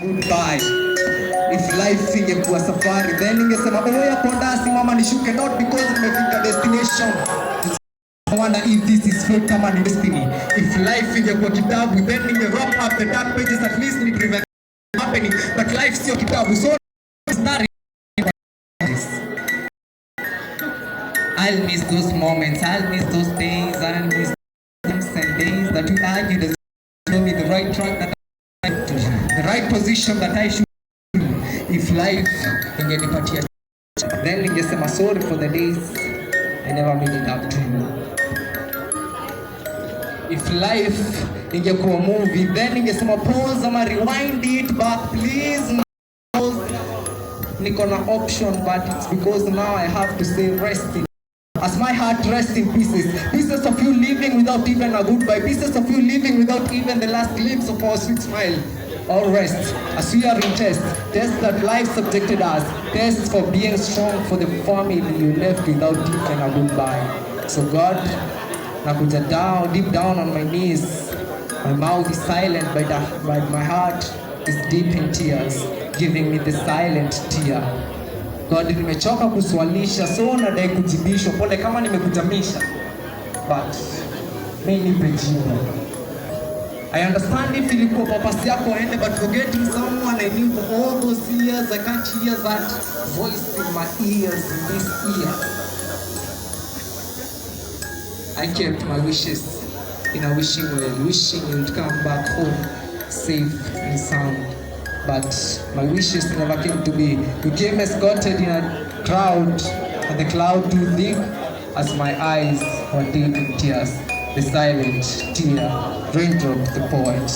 Goodbye. If life ingekuwa safari, then ningesema oya konda simama nishuke, not because nimefika destination. I wonder if this is fate ama ni destiny. If life ingekuwa kitabu, then ninge wrap up the dark pages, at least ni prevent happening. But life sio kitabu, so start. I'll miss those moments, I'll miss those days, I'll miss those and days that we argued as told me the right track that I to, the right position that I should. If life ingenipatia, then ningesema sorry for the days I never made it up to you. If life ingekuwa movie, then ningesema pause ama rewind it back, please. Niko na option, but it's because now I have to say resting. As my heart rests in pieces, pieces of you living without even a goodbye, pieces of you living without even the last glimpse of our sweet smile. All rest, as we are in tests that life subjected us, tests for being strong for the family you left without even a goodbye. So God, nakuja down, deep down on my knees, my mouth is silent, but my heart is deep in tears, giving me the silent tear. God, nimechoka kuswalisha, so nadai kujibishwa, pole kama nimekujamisha, but mimi nipe jibu. I understand if ilikuwa papasi yako aende, but forgetting someone I knew for all those years, I can't hear that voice in my ears in this ear. I kept my wishes in a wishing well, wishing you'd come back home safe and sound. But my wishes never came to be. You came escorted in a crowd, and the cloud too thick as my eyes were deep in tears. The silent tear, Raindrop the poet.